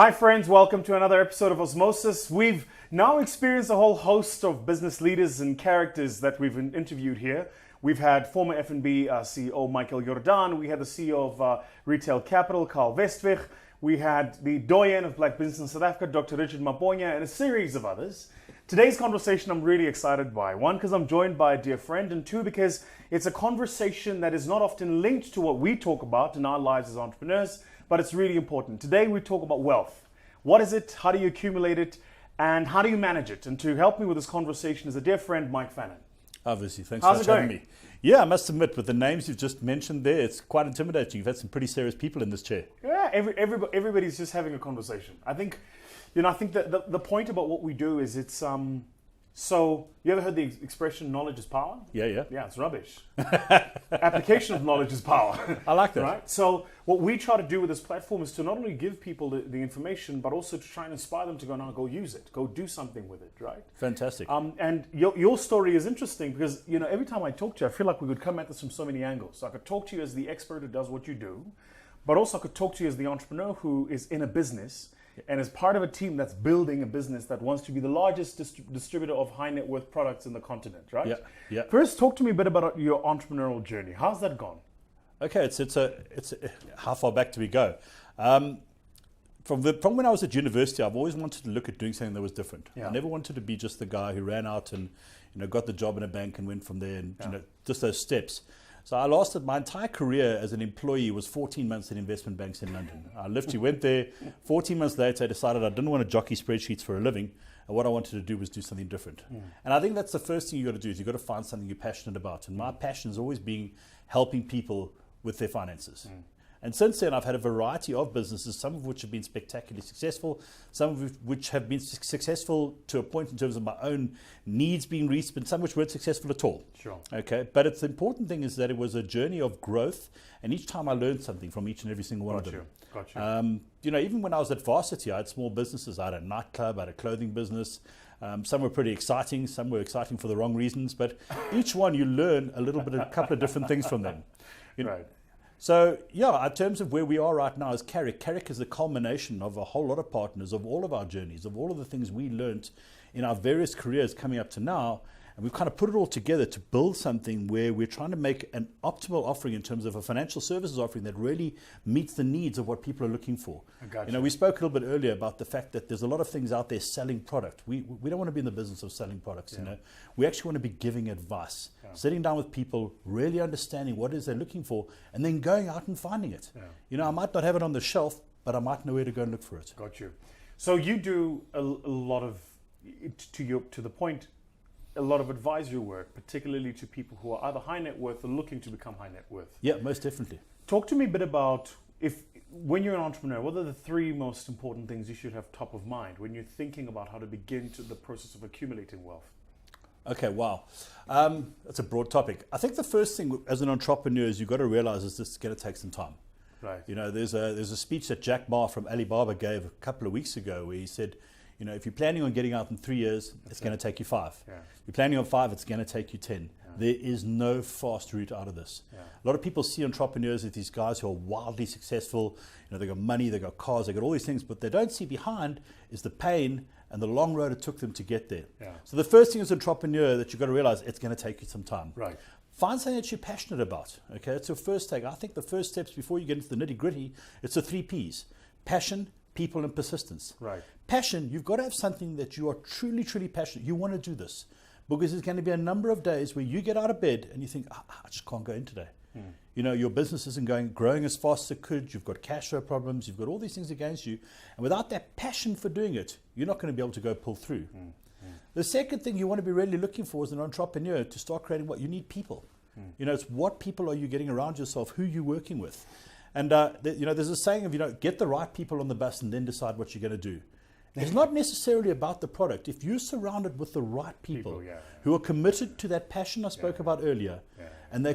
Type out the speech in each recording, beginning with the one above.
Hi friends, welcome to another episode of Osmosis. We've now experienced a whole host of business leaders and characters that we've interviewed here. We've had former F&B CEO Michael Jordan, we had the CEO of Retail Capital, Carl Westweg, we had the doyen of Black Business in South Africa, Dr. Richard Maponya, and a series of others. Today's conversation I'm really excited by. One, because I'm joined by a dear friend, and two, because it's a conversation that is not often linked to what we talk about in our lives as entrepreneurs, but it's really important. Today we talk about wealth. What is it? How do you accumulate it? And how do you manage it? And to help me with this conversation is a dear friend, Mike Fannin. Obviously, thanks How's for having it going? me. Yeah, I must admit, with the names you've just mentioned there, it's quite intimidating. You've had some pretty serious people in this chair. Yeah, everybody's just having a conversation. I think that the point about what we do is it's so you ever heard the expression knowledge is power? Yeah. Yeah, it's rubbish. Application of knowledge is power. I like that. Right? So what we try to do with this platform is to not only give people the information, but also to try and inspire them to go use it, go do something with it, right? Fantastic. And your story is interesting because, every time I talk to you, I feel like we could come at this from so many angles. So I could talk to you as the expert who does what you do, but also I could talk to you as the entrepreneur who is in a business and is part of a team that's building a business that wants to be the largest distributor of high net worth products in the continent, right? Yeah. First, talk to me a bit about your entrepreneurial journey. How's that gone? Okay, it's how far back do we go? From when I was at university, I've always wanted to look at doing something that was different. Yeah. I never wanted to be just the guy who ran out and got the job in a bank and went from there and just those steps. So I lasted my entire career as an employee was 14 months in investment banks in London. I literally went there. 14 months later, I decided I didn't want to jockey spreadsheets for a living. And what I wanted to do was do something different. And I think that's the first thing you got to do is you got to find something you're passionate about. And my passion has always been helping people with their finances. And since then, I've had a variety of businesses, some of which have been spectacularly successful, some of which have been successful to a point in terms of my own needs being reached, but some which weren't successful at all. Sure. Okay, but the important thing is that it was a journey of growth, and each time I learned something from each and every single one of them. Got you. Even when I was at Varsity, I had small businesses. I had a nightclub, I had a clothing business. Some were pretty exciting, some were exciting for the wrong reasons, but each one you learn a couple of different things from them. Right. So, in terms of where we are right now as Carrick, Carrick is the culmination of a whole lot of partners, of all of our journeys, of all of the things we learnt in our various careers coming up to now. And we've kind of put it all together to build something where we're trying to make an optimal offering in terms of a financial services offering that really meets the needs of what people are looking for. We spoke a little bit earlier about the fact that there's a lot of things out there selling product. We don't want to be in the business of selling products. We actually want to be giving advice, sitting down with people, really understanding what it is they're looking for, and then going out and finding it. I might not have it on the shelf, but I might know where to go and look for it. Got you. So you do a lot of, to the point, a lot of advisory work, particularly to people who are either high net worth or looking to become high net worth. Yeah, most definitely. Talk to me a bit about when you're an entrepreneur, what are the three most important things you should have top of mind when you're thinking about how to begin the process of accumulating wealth? Okay, wow. That's a broad topic. I think the first thing as an entrepreneur is you've got to realize is this is going to take some time. Right. There's a speech that Jack Ma from Alibaba gave a couple of weeks ago where he said, if you're planning on getting out in 3 years, it's going to take you 5. Yeah. If you're planning on 5, it's going to take you 10. Yeah. There is no fast route out of this. Yeah. A lot of people see entrepreneurs as these guys who are wildly successful. They've got money, they've got cars, they've got all these things, but they don't see behind is the pain and the long road it took them to get there. Yeah. So the first thing as an entrepreneur that you've got to realize, it's going to take you some time. Right. Find something that you're passionate about. Okay, it's your first take. I think the first steps before you get into the nitty gritty, it's the 3 Ps: passion, people, and persistence. Right. Passion, you've got to have something that you are truly, truly passionate. You want to do this because there's going to be a number of days where you get out of bed and you think, I just can't go in today. Your business isn't growing as fast as it could. You've got cash flow problems. You've got all these things against you. And without that passion for doing it, you're not going to be able to go pull through. The second thing you want to be really looking for as an entrepreneur to start creating what you need people. It's what people are you getting around yourself, who you're working with. And there's a saying of, get the right people on the bus and then decide what you're going to do. It's not necessarily about the product. If you're surrounded with the right people who are committed to that passion I spoke about earlier, and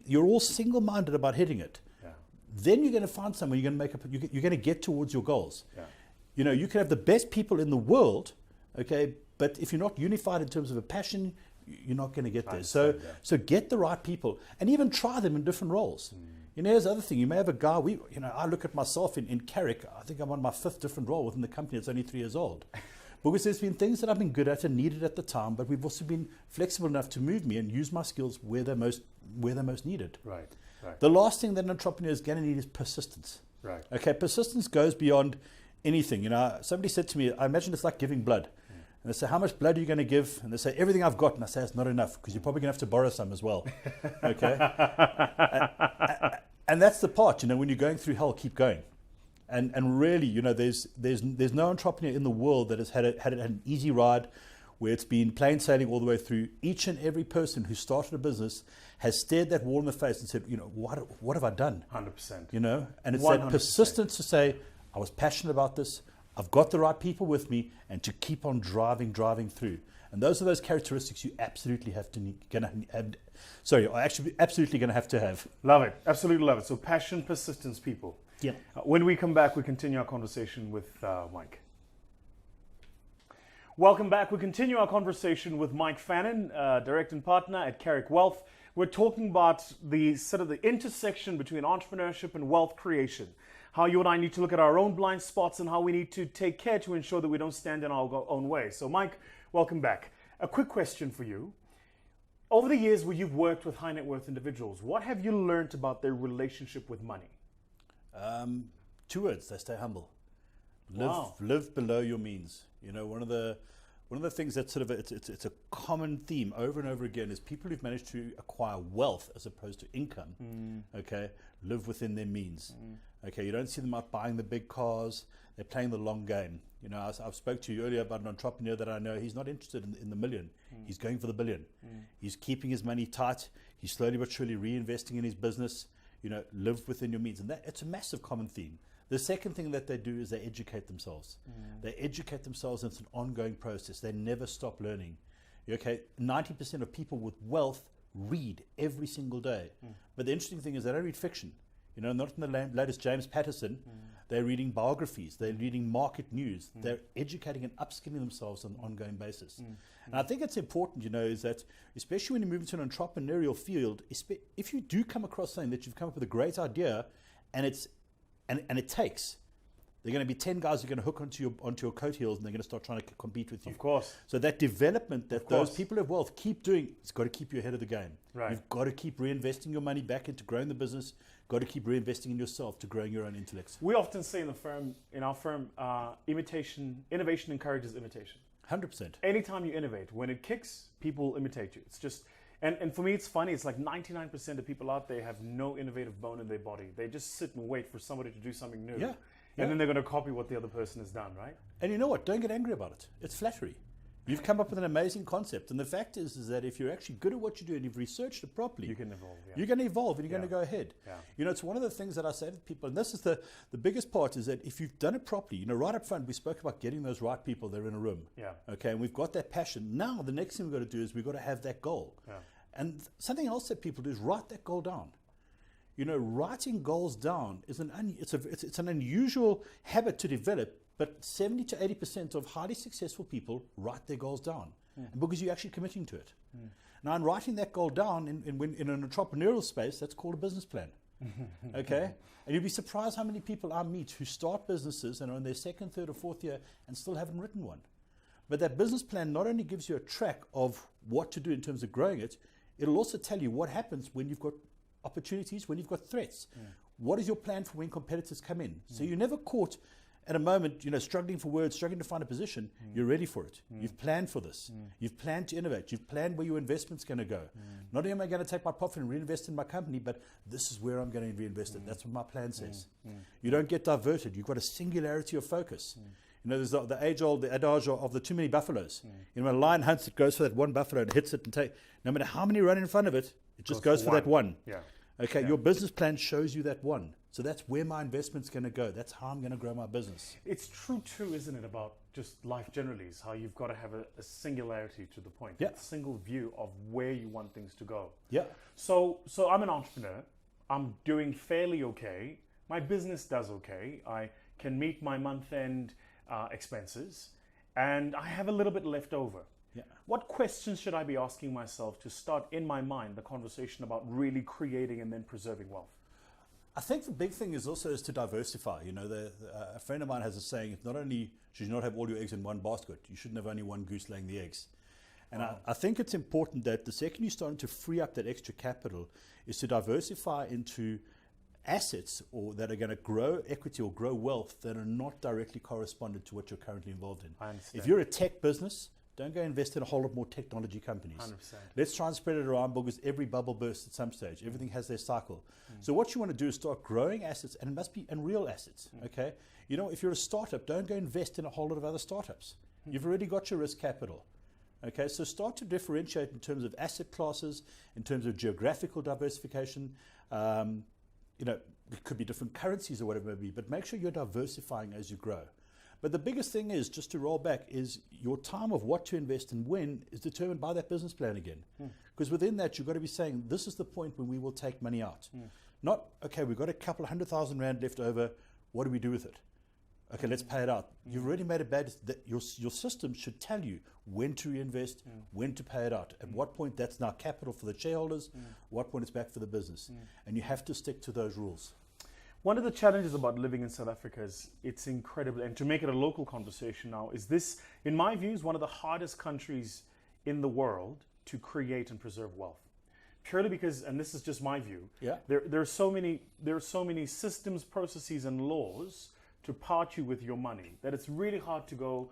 you're all single-minded about hitting it, then you're going to find somewhere you're going to get towards your goals. You can have the best people in the world, okay, but if you're not unified in terms of a passion, you're not going to get there. So get the right people and even try them in different roles. here's the other thing. You may have a guy, I look at myself in Carrick, I think I'm on my 5th different role within the company that's only 3 years old. Because there's been things that I've been good at and needed at the time, but we've also been flexible enough to move me and use my skills where they're most needed. Right. The last thing that an entrepreneur is going to need is persistence. Right. Okay, persistence goes beyond anything. Somebody said to me, I imagine it's like giving blood. And they say, how much blood are you going to give? And they say, everything I've got. And I say, it's not enough, because you're probably going to have to borrow some as well. Okay? and that's the part, when you're going through hell, keep going. And really, there's no entrepreneur in the world that has had an easy ride, where it's been plain sailing all the way through. Each and every person who started a business has stared that wall in the face and said, what have I done? 100%. And it's 100%. that persistence to say, I was passionate about this, I've got the right people with me, and to keep on driving through. And those are those characteristics you absolutely absolutely going to have. Love it. Absolutely love it. So passion, persistence, people. Yeah. When we come back, we continue our conversation with Mike. Welcome back. We continue our conversation with Mike Fannin, direct and partner at Carrick Wealth. We're talking about the intersection between entrepreneurship and wealth creation. How you and I need to look at our own blind spots and how we need to take care to ensure that we don't stand in our own way. So Mike, welcome back. A quick question for you. Over the years where you've worked with high net worth individuals, what have you learned about their relationship with money? 2 words: they stay humble. Wow. Live below your means. One of the things that's it's a common theme over and over again is people who've managed to acquire wealth as opposed to income. Okay, live within their means. Okay, you don't see them out buying the big cars. They're playing the long game. I've spoke to you earlier about an entrepreneur that I know. He's not interested in the million. He's going for the billion. He's keeping his money tight. He's slowly but surely reinvesting in his business. Live within your means, and it's a massive common theme. The second thing that they do is they educate themselves. They educate themselves, and it's an ongoing process. They never stop learning. Okay, 90% of people with wealth read every single day. But the interesting thing is they don't read fiction. Not in the latest James Patterson. They're reading biographies. They're reading market news. They're educating and upskilling themselves on an ongoing basis. And I think it's important, is that especially when you move into an entrepreneurial field, if you do come across something that you've come up with a great idea, and it takes, there are going to be 10 guys who are going to hook onto your coat heels, and they're going to start trying to compete with you. Of course. So that development that those people of wealth keep doing, it's got to keep you ahead of the game. Right. You've got to keep reinvesting your money back into growing the business. Got to keep reinvesting in yourself to growing your own intellect. We often say in our firm, innovation encourages imitation. 100%. Anytime you innovate, when it kicks, people imitate you. It's just, and for me, it's funny. It's like 99% of people out there have no innovative bone in their body. They just sit and wait for somebody to do something new. Yeah. And then they're going to copy what the other person has done, right? And you know what? Don't get angry about it. It's flattery. You've come up with an amazing concept. And the fact is that if you're actually good at what you do and you've researched it properly, You can evolve. Yeah. you're going to evolve and you're going to go ahead. Yeah. It's one of the things that I say to people, and this is the biggest part, is that if you've done it properly, right up front, we spoke about getting those right people there in a room. Yeah. Okay, and we've got that passion. Now, the next thing we've got to do is we've got to have that goal. Yeah. And something else that people do is write that goal down. Writing goals down is it's an unusual habit to develop, but 70 to 80% of highly successful people write their goals down, and because you're actually committing to it. Now, in writing that goal down in an entrepreneurial space, that's called a business plan. Okay, and you'd be surprised how many people I meet who start businesses and are in their second, third, or fourth year and still haven't written one. But that business plan not only gives you a track of what to do in terms of growing it, it'll also tell you what happens when you've got opportunities, when you've got threats. What is your plan for when competitors come in? So you're never caught at a moment, struggling for words, struggling to find a position. You're ready for it. You've planned for this. You've planned to innovate. You've planned where your investment's going to go. Not only am I going to take my profit and reinvest in my company, but this is where I'm going to reinvest it. That's what my plan says. You don't get diverted. You've got a singularity of focus. There's the age-old adage of the too many buffaloes. When a lion hunts, it goes for that one buffalo and hits it, and no matter how many run in front of it, it just goes for that one. Yeah. Okay, your business plan shows you that one. So that's where my investment's going to go. That's how I'm going to grow my business. It's true too, isn't it, about just life generally, is how you've got to have a singularity to the point. Yeah. A single view of where you want things to go. Yeah. So I'm an entrepreneur. I'm doing fairly okay. My business does okay. I can meet my month-end expenses, and I have a little bit left over. Yeah. What questions should I be asking myself to start in my mind the conversation about really creating and then preserving wealth? I think the big thing is also to diversify. You know, a friend of mine has a saying: if not only should you not have all your eggs in one basket, you shouldn't have only one goose laying the eggs. And I think it's important that the second you're starting to free up that extra capital is to diversify into assets or that are going to grow equity or grow wealth that are not directly correspondent to what you're currently involved in. I understand. If you're a tech business, don't go invest in a whole lot more technology companies. 100%. Let's try and spread it around because every bubble bursts at some stage. Everything has their cycle. So what you want to do is start growing assets, and it must be and real assets. Okay, you know, if you're a startup, don't go invest in a whole lot of other startups. You've already got your risk capital. Okay, so start to differentiate in terms of asset classes, in terms of geographical diversification. You know, it could be different currencies or whatever it may be, but make sure you're diversifying as you grow. But the biggest thing is, just to roll back, is your time of what to invest and when is determined by that business plan again. Because within that, you've got to be saying, this is the point when we will take money out. Not, okay, we've got a couple of 100,000 rand left over, what do we do with it? Okay, let's pay it out. You've already made a bad, your system should tell you when to reinvest, when to pay it out, at what point that's now capital for the shareholders, what point it's back for the business. And you have to stick to those rules. One of the challenges about living in South Africa is it's incredible, and to make it a local conversation now, is this, in my view, is one of the hardest countries in the world to create and preserve wealth. Purely because, and this is just my view, there are so many systems, processes, and laws to part you with your money that it's really hard to go,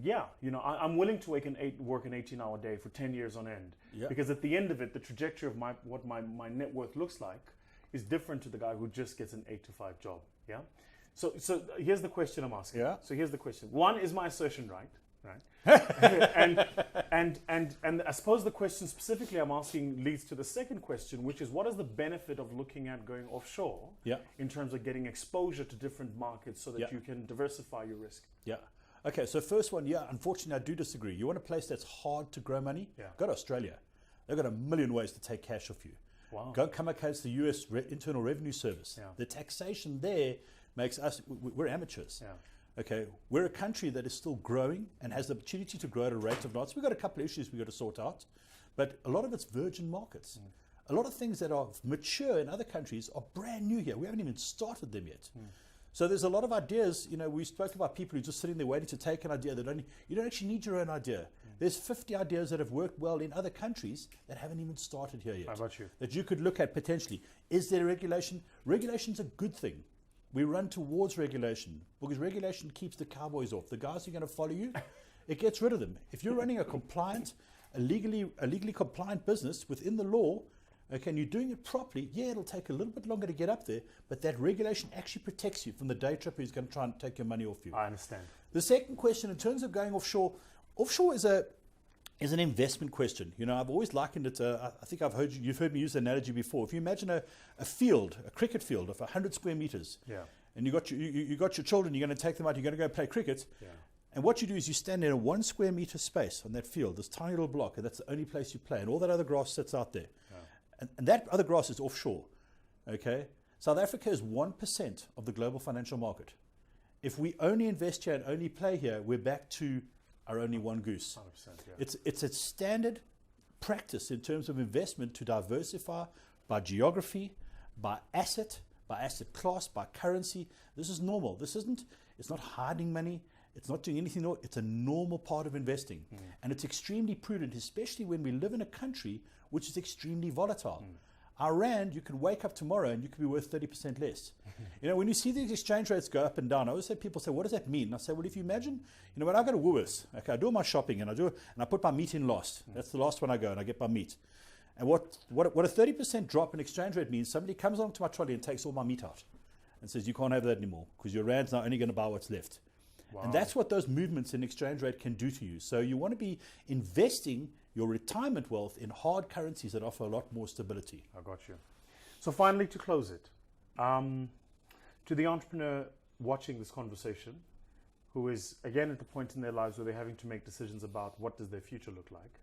yeah, you know, I'm willing to work an 18-hour day for 10 years on end, because at the end of it, the trajectory of what my net worth looks like is different to the guy who just gets an 8-to-5 job. Yeah. So here's the question I'm asking. Yeah. So here's the question. One, is my assertion right? Right. and I suppose the question specifically I'm asking leads to the second question, which is, what is the benefit of looking at going offshore? Yeah. In terms of getting exposure to different markets so that you can diversify your risk. Yeah. Okay. So first one, unfortunately, I do disagree. You want a place that's hard to grow money? Yeah. Go to Australia. They've got a million ways to take cash off you. Wow. Go come against the US Internal Revenue Service. Yeah. The taxation there makes us, we're amateurs. Yeah. Okay, we're a country that is still growing and has the opportunity to grow at a rate of knots. We've got a couple of issues we've got to sort out, but a lot of it's virgin markets. A lot of things that are mature in other countries are brand new here. We haven't even started them yet. So there's a lot of ideas. You know, we spoke about people who are just sitting there waiting to take an idea. You don't actually need your own idea. There's 50 ideas that have worked well in other countries that haven't even started here yet. How about you? That you could look at potentially. Is there regulation? Regulation's a good thing. We run towards regulation because regulation keeps the cowboys off. The guys who are going to follow you, it gets rid of them. If you're running a legally compliant business within the law, okay, and you're doing it properly, it'll take a little bit longer to get up there, but that regulation actually protects you from the day tripper who's going to try and take your money off you. I understand. The second question, in terms of going offshore is an investment question. You know, I've always likened it to, I think you've heard me use the analogy before. If you imagine a field, a cricket field of 100 square meters, and you got your children, you're going to take them out, you're going to go play cricket, and what you do is you stand in a 1 square meter space on that field, this tiny little block, and that's the only place you play, and all that other grass sits out there. And that other grass is offshore. Okay? South Africa is 1% of the global financial market. If we only invest here and only play here, we're back to our only one goose. 100%, It's a standard practice in terms of investment to diversify by geography, by asset class, by currency. This is normal. It's not hiding money. It's not doing anything. It's a normal part of investing. And it's extremely prudent, especially when we live in a country which is extremely volatile. Our rand, you could wake up tomorrow and you could be worth 30% less. You know, when you see these exchange rates go up and down, I always say, people say, what does that mean? And I say, well, if you imagine, you know, when I go to Woolworths, okay, I do all my shopping and I put my meat in last. That's the last one I go and I get my meat. And what a 30% drop in exchange rate means, somebody comes along to my trolley and takes all my meat out and says, you can't have that anymore because your rand's now only going to buy what's left. Wow. And that's what those movements in exchange rate can do to you. So you want to be investing your retirement wealth in hard currencies that offer a lot more stability. I got you. So finally, to close it, to the entrepreneur watching this conversation, who is again at the point in their lives where they're having to make decisions about what does their future look like,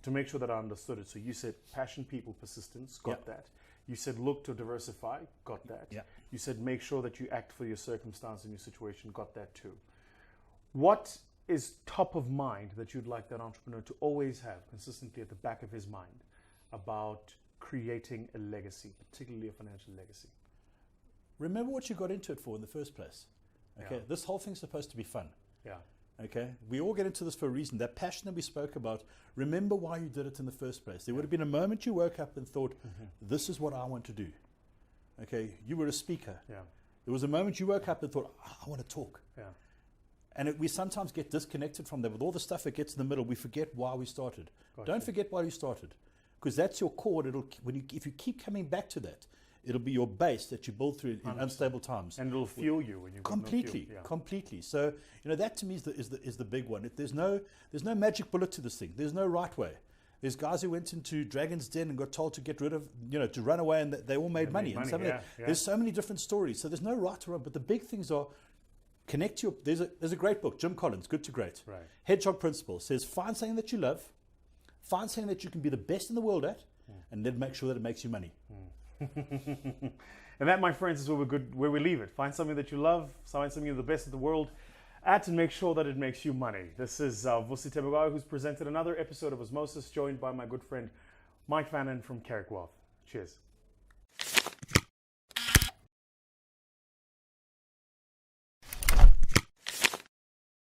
to make sure that I understood it. So you said passion, people, persistence, got that. You said look to diversify, got that. You said make sure that you act for your circumstance and your situation, got that too. What is top of mind that you'd like that entrepreneur to always have consistently at the back of his mind about creating a legacy, particularly a financial legacy? remember what you got into it for in the first place. Okay, Yeah. this whole thing's supposed to be fun. Yeah. Okay, we all get into this for a reason. That passion that we spoke about, remember why you did it in the first place. There would have been a moment you woke up and thought, this is what I want to do. Okay, you were a speaker. Yeah. There was a moment you woke up and thought, I want to talk. Yeah. And we sometimes get disconnected from that. With all the stuff that gets in the middle, we forget why we started. Gotcha. Don't forget why you started, because that's your core. If you keep coming back to that, it'll be your base that you build through in unstable times. And it'll fuel you when you Completely, Yeah. completely. So that to me is the big one. There's no magic bullet to this thing. There's no right way. There's guys who went into Dragon's Den and got told to get rid of, to run away, and they all made money. And there's so many different stories. So there's no right or wrong. But the big things are connect to your. There's a great book, Jim Collins, Good to Great. Right. Hedgehog Principle says find something that you love, find something that you can be the best in the world at, and then make sure that it makes you money. And that, my friends, is where we leave it. Find something that you love, find something you're the best in the world at, and make sure that it makes you money. This is Vusi Tebogao, who's presented another episode of Osmosis, joined by my good friend Mike Vannon from Carrick Wealth. Cheers.